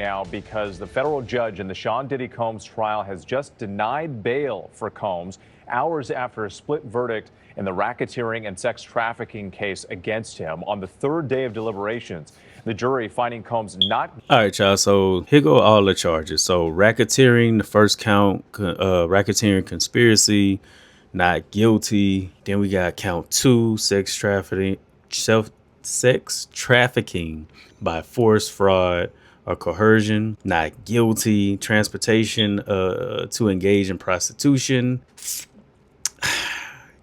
now because the federal judge in the Sean Diddy Combs trial has just denied bail for Combs hours after a split verdict in the racketeering and sex trafficking case against him. On the third day of deliberations, the jury finding Combs not. All right, y'all. So here go all the charges. So racketeering, the first count, racketeering conspiracy, not guilty. Then we got count 2, sex trafficking by force, fraud, or coercion, not guilty. Transportation to engage in prostitution,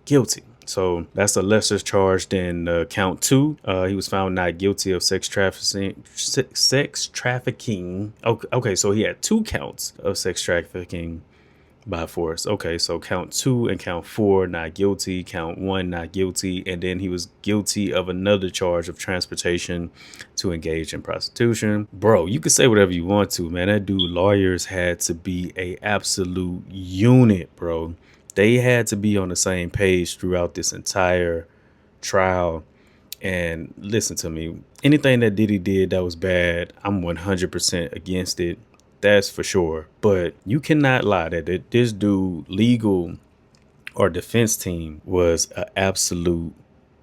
guilty. So that's a lesser charge than count 2. He was found not guilty of sex trafficking. Okay, so he had 2 counts of sex trafficking by force. Okay, so count 2 and count 4 not guilty. Count 1 not guilty, and then he was guilty of another charge of transportation to engage in prostitution. Bro, you can say whatever you want to, man. That dude lawyers had to be a absolute unit, bro. They had to be on the same page throughout this entire trial. And listen to me, anything that Diddy did that was bad, I'm 100% against it. That's for sure. But you cannot lie that this dude, legal or defense team, was an absolute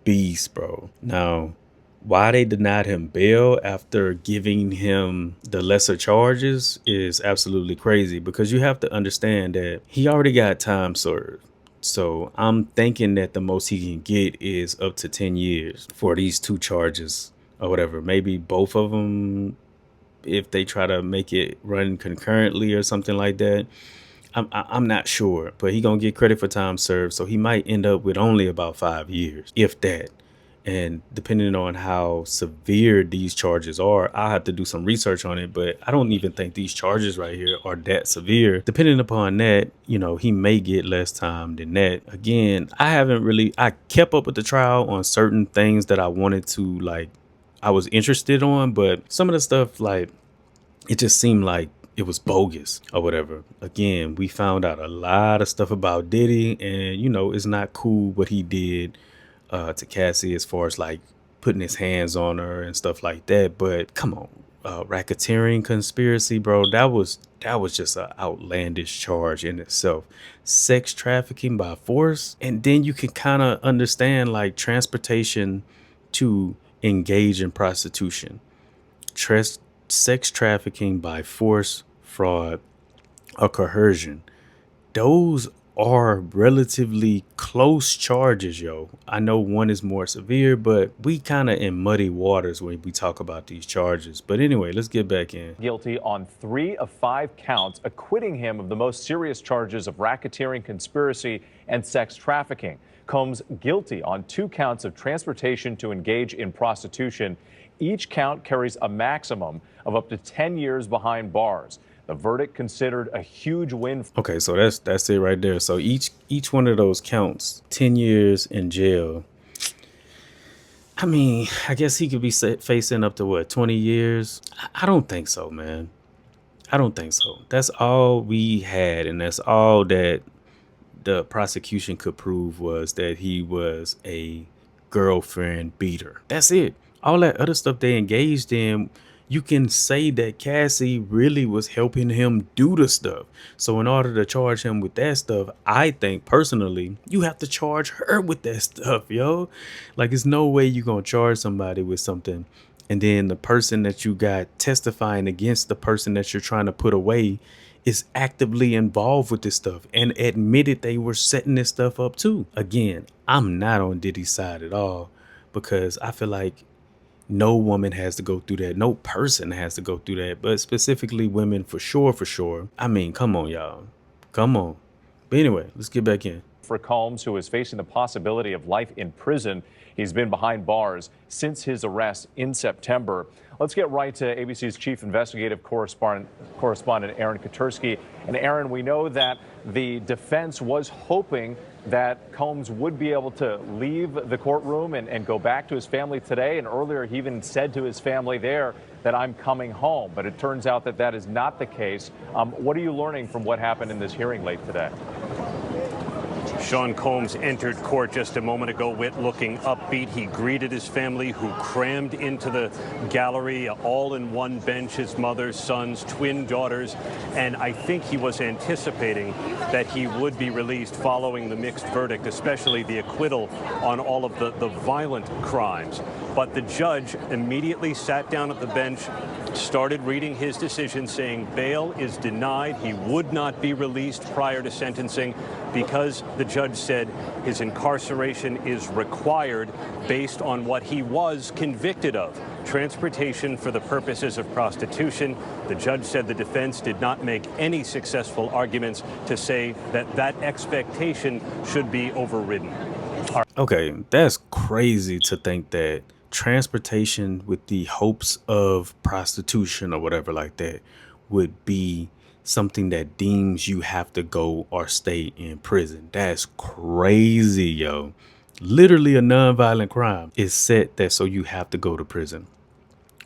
beast, bro. Now, why they denied him bail after giving him the lesser charges is absolutely crazy, because you have to understand that he already got time served. So I'm thinking that the most he can get is up to 10 years for these 2 charges or whatever. Maybe both of them, if they try to make it run concurrently or something like that. I'm not sure, but he gonna get credit for time served. So he might end up with only about 5 years, if that. And depending on how severe these charges are, I'll have to do some research on it. But I don't even think these charges right here are that severe. Depending upon that, he may get less time than that. Again, I kept up with the trial on certain things that I wanted to, I was interested on. But some of the stuff, it just seemed like it was bogus or whatever. Again, we found out a lot of stuff about Diddy, and, it's not cool what he did to Cassie as far as putting his hands on her and stuff like that. But come on, racketeering conspiracy, bro, that was just an outlandish charge in itself. Sex trafficking by force, and then you can kind of understand transportation to engage in prostitution. Sex trafficking by force, fraud, or coercion. Those are relatively close charges, yo. I know one is more severe, but we kind of in muddy waters when we talk about these charges. But anyway, let's get back in. Guilty on 3 of 5 counts, acquitting him of the most serious charges of racketeering, conspiracy, and sex trafficking. Combs guilty on 2 counts of transportation to engage in prostitution. Each count carries a maximum of up to 10 years behind bars. The verdict considered a huge win. Okay, so that's it right there. So each one of those counts, 10 years in jail. I mean, I guess he could be facing up to 20 years? I don't think so, man. I don't think so. That's all we had, and that's all that the prosecution could prove, was that he was a girlfriend beater. That's it. All that other stuff they engaged in, you can say that Cassie really was helping him do the stuff. So in order to charge him with that stuff, I think personally, you have to charge her with that stuff, yo. There's no way you're going to charge somebody with something, and then the person that you got testifying against the person that you're trying to put away is actively involved with this stuff and admitted they were setting this stuff up too. Again, I'm not on Diddy's side at all, because I feel like no woman has to go through that. No person has to go through that, but specifically women for sure. I mean, come on, y'all. Come on. But anyway, let's get back in. For Combs, who is facing the possibility of life in prison. He's been behind bars since his arrest in September. Let's get right to ABC's chief investigative correspondent Aaron Katersky. And Aaron, we know that the defense was hoping that Combs would be able to leave the courtroom and go back to his family today. And earlier, he even said to his family there that I'm coming home. But it turns out that that is not the case. What are you learning from what happened in this hearing late today? Sean Combs entered court just a moment ago, Whit, looking upbeat. He greeted his family who crammed into the gallery, all in one bench, his mother, sons, twin daughters. And I think he was anticipating that he would be released following the mixed verdict, especially the acquittal on all of the violent crimes. But the judge immediately sat down at the bench, started reading his decision, saying bail is denied. He would not be released prior to sentencing because the judge said his incarceration is required based on what he was convicted of, transportation for the purposes of prostitution. The judge said the defense did not make any successful arguments to say that that expectation should be overridden. Okay, that's crazy to think that transportation with the hopes of prostitution or whatever like that would be something that deems you have to go or stay in prison. That's crazy, yo. Literally a nonviolent crime is set that so you have to go to prison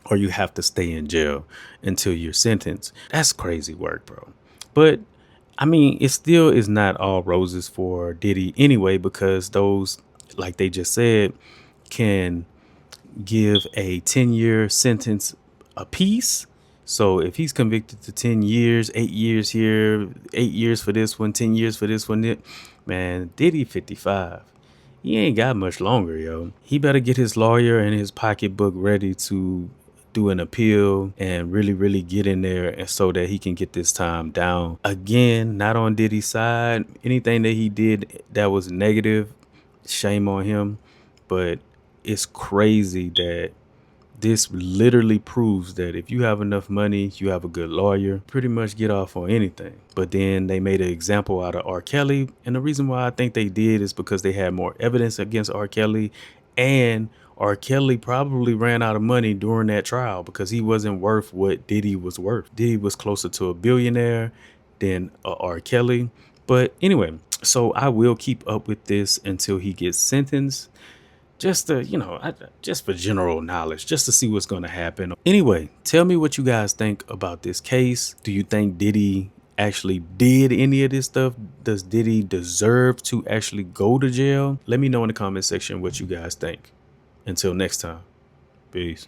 or you have to stay in jail until you're sentenced. That's crazy work, bro. But I mean, it still is not all roses for Diddy anyway, because those, like they just said, can give a 10-year sentence apiece. So if he's convicted to 10 years, 8 years here, 8 years for this one, 10 years for this one, man, Diddy 55. He ain't got much longer, yo. He better get his lawyer and his pocketbook ready to do an appeal and really get in there, and so that he can get this time down. Again, not on Diddy's side. Anything that he did that was negative, shame on him. But it's crazy that this literally proves that if you have enough money, you have a good lawyer, pretty much get off on anything. But then they made an example out of R. Kelly. And the reason why I think they did is because they had more evidence against R. Kelly, and R. Kelly probably ran out of money during that trial because he wasn't worth what Diddy was worth. Diddy was closer to a billionaire than R. Kelly. But anyway, so I will keep up with this until he gets sentenced. Just to, just for general knowledge, just to see what's going to happen. Anyway, tell me what you guys think about this case. Do you think Diddy actually did any of this stuff? Does Diddy deserve to actually go to jail? Let me know in the comment section what you guys think. Until next time, peace.